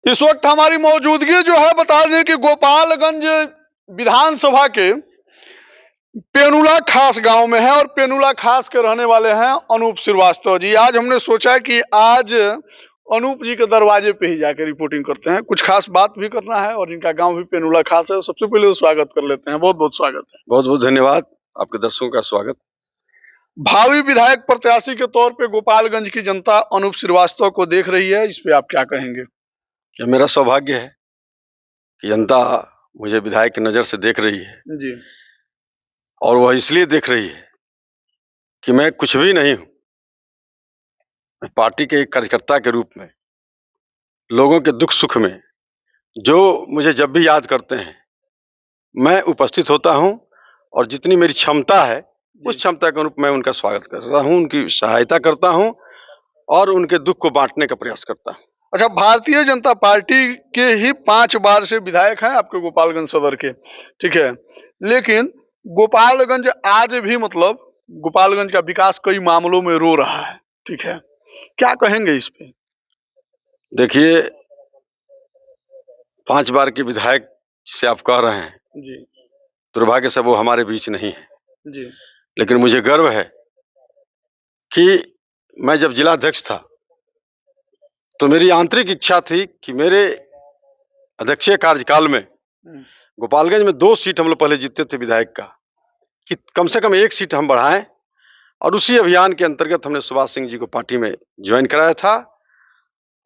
इस वक्त हमारी मौजूदगी जो है, बता दें कि गोपालगंज विधानसभा के पेनुला खास गांव में है और पेनुला खास के रहने वाले हैं अनूप श्रीवास्तव जी। आज हमने सोचा कि आज अनूप जी के दरवाजे पे ही जाकर रिपोर्टिंग करते हैं, कुछ खास बात भी करना है और इनका गांव भी पेनुला खास है। सबसे पहले तो स्वागत कर लेते हैं, बहुत बहुत स्वागत है। बहुत बहुत धन्यवाद, आपके दर्शकों का स्वागत। भावी विधायक प्रत्याशी के तौर पे गोपालगंज की जनता अनूप श्रीवास्तव को देख रही है, इस पे आप क्या कहेंगे? यह मेरा सौभाग्य है कि जनता मुझे विधायक की नजर से देख रही है जी। और वह इसलिए देख रही है कि मैं कुछ भी नहीं हूं। मैं पार्टी के एक कार्यकर्ता के रूप में लोगों के दुख सुख में जो मुझे जब भी याद करते हैं मैं उपस्थित होता हूं और जितनी मेरी क्षमता है उस क्षमता के अनुरूप मैं उनका स्वागत करता हूं, उनकी सहायता करता हूं और उनके दुख को बांटने का प्रयास करता हूं। अच्छा, भारतीय जनता पार्टी के ही 5 बार से विधायक हैं आपके गोपालगंज सदर के, ठीक है, लेकिन गोपालगंज आज भी मतलब गोपालगंज का विकास कई मामलों में रो रहा है, ठीक है, क्या कहेंगे इस पे? देखिए, 5 बार के विधायक जिसे आप कह रहे हैं जी, दुर्भाग्य से वो हमारे बीच नहीं है जी, लेकिन मुझे गर्व है कि मैं जब जिलाध्यक्ष था तो मेरी आंतरिक इच्छा थी कि मेरे अध्यक्षीय कार्यकाल में गोपालगंज में 2 सीट हम लोग पहले जीतते थे विधायक का, कि कम से कम 1 सीट हम बढ़ाएं और उसी अभियान के अंतर्गत हमने सुभाष सिंह जी को पार्टी में ज्वाइन कराया था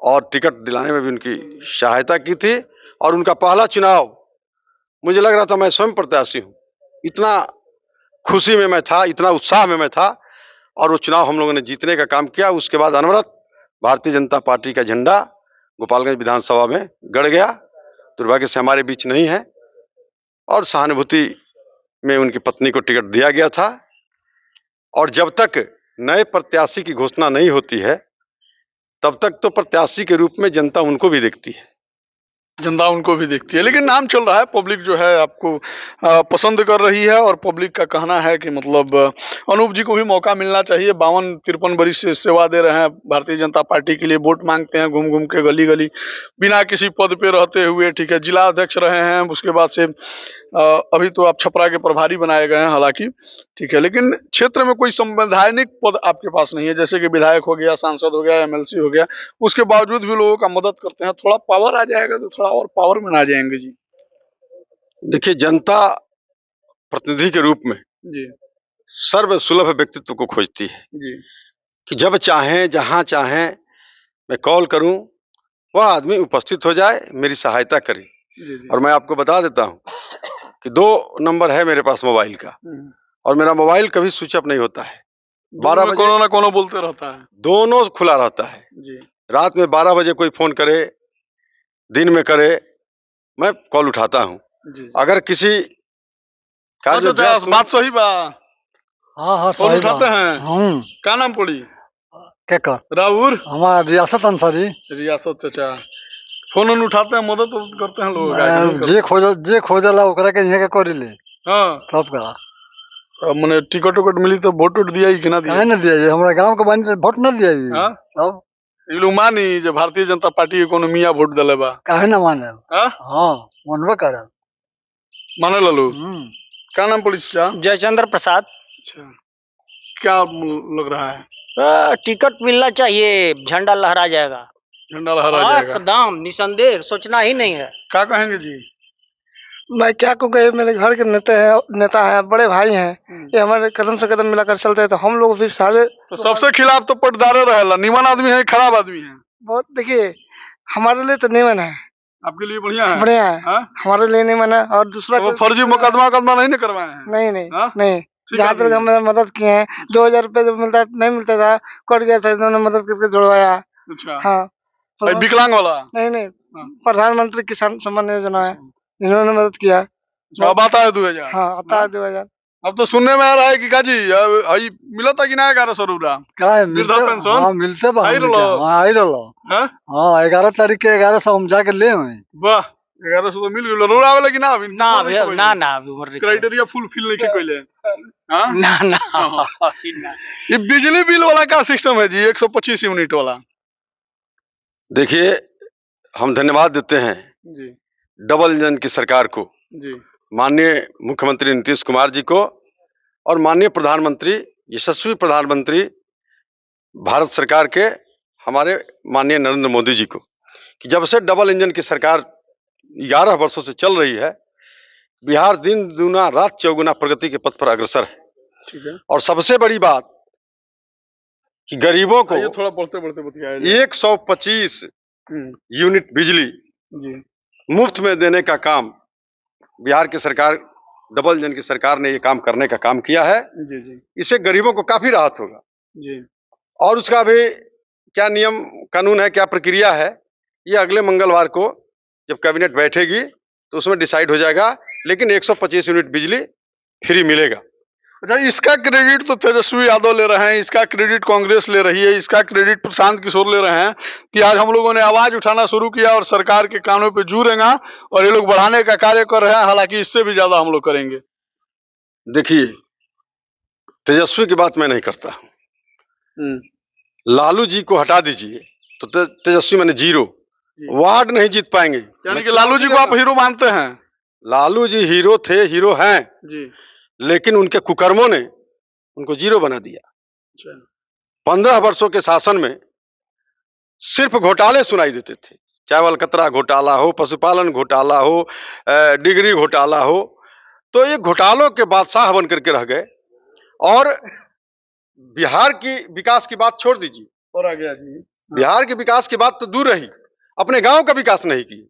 और टिकट दिलाने में भी उनकी सहायता की थी। और उनका पहला चुनाव मुझे लग रहा था मैं स्वयं प्रत्याशी हूं, इतना खुशी में मैं था, इतना उत्साह में मैं था और वो चुनाव हम लोगों ने जीतने का काम किया। उसके बाद अनवरत भारतीय जनता पार्टी का झंडा गोपालगंज विधानसभा में गड़ गया। दुर्भाग्य से हमारे बीच नहीं है और सहानुभूति में उनकी पत्नी को टिकट दिया गया था और जब तक नए प्रत्याशी की घोषणा नहीं होती है तब तक तो प्रत्याशी के रूप में जनता उनको भी देखती है, जनता उनको भी देखती है, लेकिन नाम चल रहा है, पब्लिक जो है आपको पसंद कर रही है और पब्लिक का कहना है कि मतलब अनूप जी को भी मौका मिलना चाहिए। 52-53 वर्ष से सेवा दे रहे हैं भारतीय जनता पार्टी के लिए, वोट मांगते हैं घूम घूम के गली गली बिना किसी पद पे रहते हुए, ठीक है, जिला अध्यक्ष रहे हैं, उसके बाद से अभी तो आप छपरा के प्रभारी बनाए गए हैं हालांकि, ठीक है, लेकिन क्षेत्र में कोई संवैधानिक पद आपके पास नहीं है, जैसे कि विधायक हो गया, सांसद हो गया, एमएलसी हो गया, उसके बावजूद भी लोगों का मदद करते हैं। थोड़ा पावर आ जाएगा तो थोड़ा और पावर में आ जाएंगे जी। देखिए, जनता प्रतिनिधि के रूप में जी, सर्वसुलभ व्यक्तित्व को खोजती है जी, कि जब चाहें जहां चाहें मैं कॉल करूं वह आदमी उपस्थित हो जाए, मेरी सहायता करे। जी, जी। और मैं आपको बता देता हूं कि 2 नंबर है मेरे पास मोबाइल का और मेरा मोबाइल कभी स्विच ऑफ नहीं होता है। 12 बजे कोनो ना कोनो बोलते रहता है, दोनों खुला रहता है। जी, रात में 12 बजे कोई फोन करे, दिन में करे, मैं कॉल उठाता हूं। जी, जी। अगर किसी कार्य बात सही बा, हाँ हाँ फोन सही उठाते बात। हैं, क्या नाम पड़ी? क्या कर राहुल हमारा रियासत अंसारी रियासत चाचा, फोन उठाते हैं, मदद करते हैं लोगों का, जे खोजला ओकरा के यहाँ के करी ले हाँ, सब का मने टिकट उकट मिली तो वोट उठ दिया कि ना दिया? काहे न दिया जी हमरा गांव के बानी वोट न दिया जी। हाँ? सब ये लोग मानी जो भारतीय जनता पार्टी के कोनो मियां वोट दिले बा, काहे न माने। हाँ? हाँ मनबे करे माने ललू। क्या नाम पड़ी चाचा? जयचंद्र प्रसाद। अच्छा, क्या लग रहा है? टिकट मिलना चाहिए, झंडा लहरा जाएगा, झंडा लहरा जाएगा एकदम निसंदेह, सोचना ही नहीं है। क्या कहेंगे जी? मैं क्या कहूँ, मेरे घर के नेता है, बड़े भाई हैं, ये हमारे कदम से कदम मिलाकर चलते हैं, तो हम लोग भी सारे तो सबसे खिलाफ तो पटदारे रहेला, निमन आदमी है खराब आदमी है? बहुत, देखिए हमारे लिए तो निमन है, आपके लिए बढ़िया है, बढ़िया है, हाँ? हमारे लिए निमन है। और दूसरा तो फर्जी मुकदमा नहीं करवाए हैं? नहीं नहीं हाँ? नहीं, जहाँ तक हमें मदद किए हैं, 2000 रुपए जब नहीं मिलता था, कट गया था, इन्होंने मदद करके जुड़वाया। अच्छा, हाँ, भाई विकलांग वाला? नहीं, प्रधानमंत्री किसान सम्मान योजना है, इन्होंने मदद किया। अब आता है 2000? हाँ आता है 2000। अब तो सुनने में आ रहा है कि काजी मिला था कि ना 1100 रुपया वृद्धा पेंशन? हाँ मिलते बा, आई रहलो। हाँ, 11 तारीख के 1100 हम जाके ले आए। वाह, 1100 तो मिल गया। रोड आवे लेकिन अभी ना क्राइटेरिया फुलफिल नहीं कइले। हां ना ये बिजली बिल वाला क्या सिस्टम है जी, 125 यूनिट वाला? देखिए, हम धन्यवाद देते हैं जी डबल इंजन की सरकार को, जी माननीय मुख्यमंत्री नीतीश कुमार जी को और माननीय प्रधानमंत्री, यशस्वी प्रधानमंत्री भारत सरकार के हमारे माननीय नरेंद्र मोदी जी को, कि जब से डबल इंजन की सरकार 11 वर्षों से चल रही है, बिहार दिन दूना रात चौगुना प्रगति के पथ पर अग्रसर है। ठीक है। और सबसे बड़ी बात कि गरीबों को आइए थोड़ा बढ़ते बढ़ते बताइए। 125 यूनिट बिजली जी मुफ्त में देने का काम बिहार की सरकार, डबल इंजन की सरकार ने ये काम करने का काम किया है। जी जी इससे गरीबों को काफी राहत होगा। जी और उसका भी क्या नियम कानून है, क्या प्रक्रिया है, ये अगले मंगलवार को जब कैबिनेट बैठेगी तो उसमें डिसाइड हो जाएगा। लेकिन 125 यूनिट बिजली फ्री मिलेगा। अच्छा, इसका क्रेडिट तो तेजस्वी यादव ले रहे हैं, इसका क्रेडिट कांग्रेस ले रही है, इसका क्रेडिट प्रशांत किशोर ले रहे हैं कि आज हम लोगों ने आवाज उठाना शुरू किया और सरकार के कानों पे जू रेंगा और ये लोग बढ़ाने का कार्य कर रहे हैं। हालांकि इससे भी ज्यादा हम लोग करेंगे। देखिए, तेजस्वी की बात मैं नहीं करता। लालू जी को हटा दीजिए तो तेजस्वी मैंने जीरो वार्ड नहीं जीत पाएंगे। यानी कि लालू जी को आप हीरो मानते हैं? लालू जी हीरो थे, हीरो हैं जी, लेकिन उनके कुकर्मों ने उनको जीरो बना दिया। 15 वर्षों के शासन में सिर्फ घोटाले सुनाई देते थे, चाहे अलकतरा घोटाला हो, पशुपालन घोटाला हो, डिग्री घोटाला हो। तो ये घोटालों के बादशाह बन करके रह गए। और बिहार की विकास की बात छोड़ दीजिए, और आ गया जी। बिहार के विकास की बात तो दूर रही, अपने गांव का विकास नहीं की।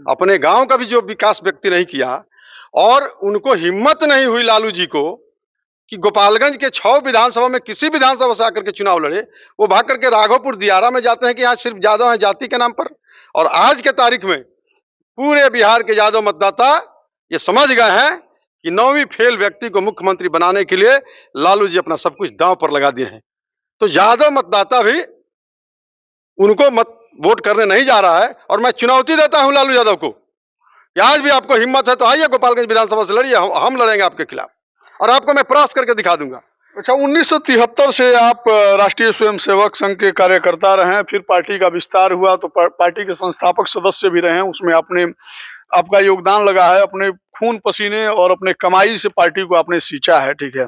अपने गांव का भी जो विकास व्यक्ति नहीं किया, और उनको हिम्मत नहीं हुई लालू जी को कि गोपालगंज के 6 विधानसभा में किसी विधानसभा से आकर के चुनाव लड़े। वो भाग करके राघोपुर दियारा में जाते हैं कि यहाँ सिर्फ यादव है जाति के नाम पर। और आज के तारीख में पूरे बिहार के यादव मतदाता ये समझ गए हैं कि 9वीं फेल व्यक्ति को मुख्यमंत्री बनाने के लिए लालू जी अपना सब कुछ दांव पर लगा दिए हैं। तो यादव मतदाता भी उनको मत वोट करने नहीं जा रहा है। और मैं चुनौती देता हूं लालू यादव को कि आज भी आपको हिम्मत है तो आइए गोपालगंज विधानसभा से लड़िए, हम लड़ेंगे आपके खिलाफ और आपको मैं प्रयास करके दिखा दूंगा। अच्छा, 1973 से आप राष्ट्रीय स्वयंसेवक संघ के कार्यकर्ता रहे हैं, फिर पार्टी का विस्तार हुआ तो पार्टी के संस्थापक सदस्य भी रहे हैं। उसमें आपका योगदान लगा है, अपने खून पसीने और अपने कमाई से पार्टी को आपने सींचा है, ठीक है।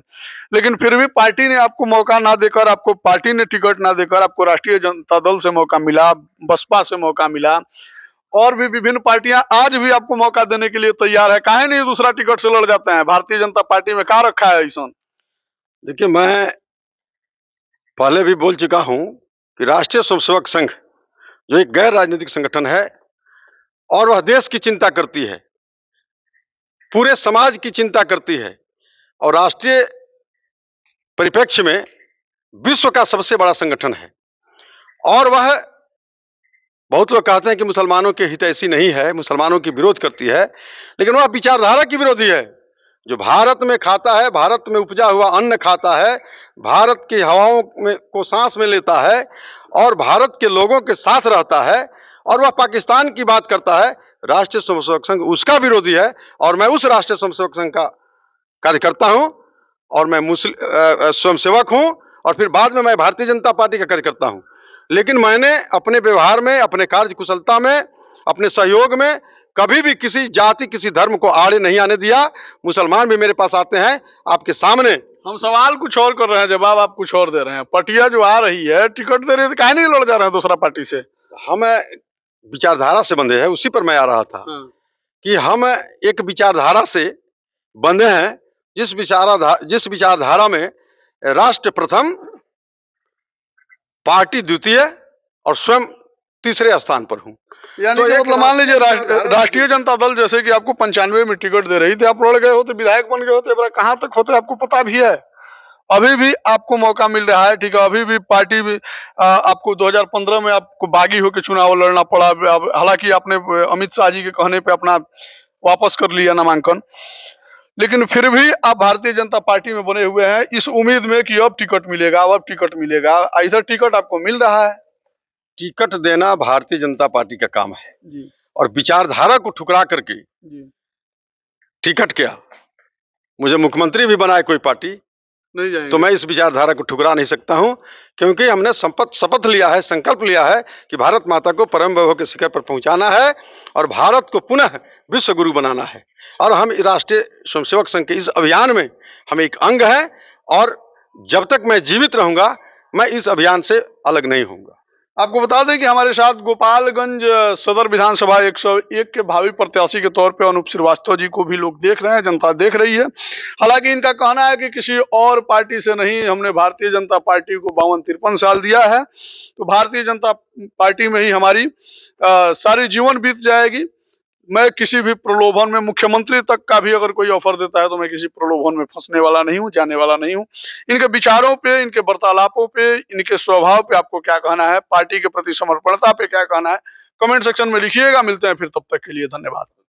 लेकिन फिर भी पार्टी ने आपको मौका ना देकर, आपको पार्टी ने टिकट ना देकर, आपको राष्ट्रीय जनता दल से मौका मिला, बसपा से मौका मिला, और भी विभिन्न पार्टियां आज भी आपको मौका देने के लिए तैयार है। काहे नहीं दूसरा टिकट से लड़ जाते हैं? भारतीय जनता पार्टी में क्या रखा है ऐसा? देखिए, मैं पहले भी बोल चुका हूं कि राष्ट्रीय स्वयंसेवक संघ जो एक गैर राजनीतिक संगठन है और वह देश की चिंता करती है, पूरे समाज की चिंता करती है, और राष्ट्रीय परिप्रेक्ष्य में विश्व का सबसे बड़ा संगठन है। और वह, बहुत लोग कहते हैं कि मुसलमानों के हितैषी नहीं है, मुसलमानों की विरोध करती है, लेकिन वह विचारधारा की विरोधी है। जो भारत में खाता है, भारत में उपजा हुआ अन्न खाता है, भारत की हवाओं में को सांस में लेता है और भारत के लोगों के साथ रहता है, और वह पाकिस्तान की बात करता है, राष्ट्रीय स्वयंसेवक संघ उसका विरोधी है। और मैं उस राष्ट्रीय स्वयंसेवक संघ का कार्यकर्ता हूं, और मैं स्वयंसेवक हूं, और फिर बाद में मैं भारतीय जनता पार्टी का कार्यकर्ता हूं। लेकिन मैंने अपने व्यवहार में, अपने कार्य कुशलता में, अपने सहयोग में कभी भी किसी जाति, किसी धर्म को आड़े नहीं आने दिया। मुसलमान भी मेरे पास आते हैं आपके सामने। हम सवाल कुछ और कर रहे हैं, जवाब आप कुछ और दे रहे हैं। पटिया जो आ रही है, टिकट दे रही है, तो काहे नहीं लड़ जा रहे हैं दूसरा पार्टी से? हम विचारधारा से बंधे हैं, उसी पर मैं आ रहा था कि हम एक विचारधारा से बंधे हैं, जिस विचारधारा में राष्ट्र प्रथम, पार्टी द्वितीय और स्वयं तीसरे स्थान पर हूं। यानी कि मतलब मान लीजिए राष्ट्रीय जनता दल जैसे कि आपको 95 में टिकट दे रही थी, आप लड़ गए होते, विधायक बन गए होते, कहां तक होते आपको पता भी है। अभी भी आपको मौका मिल रहा है, ठीक है। अभी भी पार्टी भी आपको 2015 में आपको बागी होकर चुनाव लड़ना पड़ा। हालांकि आपने अमित शाह जी के कहने पे अपना वापस कर लिया नामांकन, लेकिन फिर भी आप भारतीय जनता पार्टी में बने हुए हैं इस उम्मीद में कि अब टिकट मिलेगा, अब टिकट मिलेगा। ऐसा टिकट आपको मिल रहा है? टिकट देना भारतीय जनता पार्टी का काम है जी। और विचारधारा को ठुकरा करके जी। टिकट क्या, मुझे मुख्यमंत्री भी बनाए कोई पार्टी, नहीं जाएंगे। तो मैं इस विचारधारा को ठुकरा नहीं सकता हूं, क्योंकि हमने शपथ लिया है, संकल्प लिया है कि भारत माता को परम वैभव के शिखर पर पहुंचाना है और भारत को पुनः विश्व गुरु बनाना है। और हम राष्ट्रीय स्वयंसेवक संघ के इस अभियान में हम एक अंग हैं और जब तक मैं जीवित रहूंगा मैं इस अभियान से अलग नहीं होऊंगा। आपको बता दें कि हमारे साथ गोपालगंज सदर विधानसभा 101 के भावी प्रत्याशी के तौर पे अनूप श्रीवास्तव जी को भी लोग देख रहे हैं, जनता देख रही है। हालांकि इनका कहना है कि किसी और पार्टी से नहीं, हमने भारतीय जनता पार्टी को 52-53 साल दिया है, तो भारतीय जनता पार्टी में ही हमारी सारी जीवन बीत जाएगी। मैं किसी भी प्रलोभन में, मुख्यमंत्री तक का भी अगर कोई ऑफर देता है तो मैं किसी प्रलोभन में फंसने वाला नहीं हूं, जाने वाला नहीं हूं। इनके विचारों पे, इनके वार्तालापों पे, इनके स्वभाव पे आपको क्या कहना है, पार्टी के प्रति समर्पणता पे क्या कहना है, कमेंट सेक्शन में लिखिएगा। मिलते हैं फिर, तब तक के लिए धन्यवाद।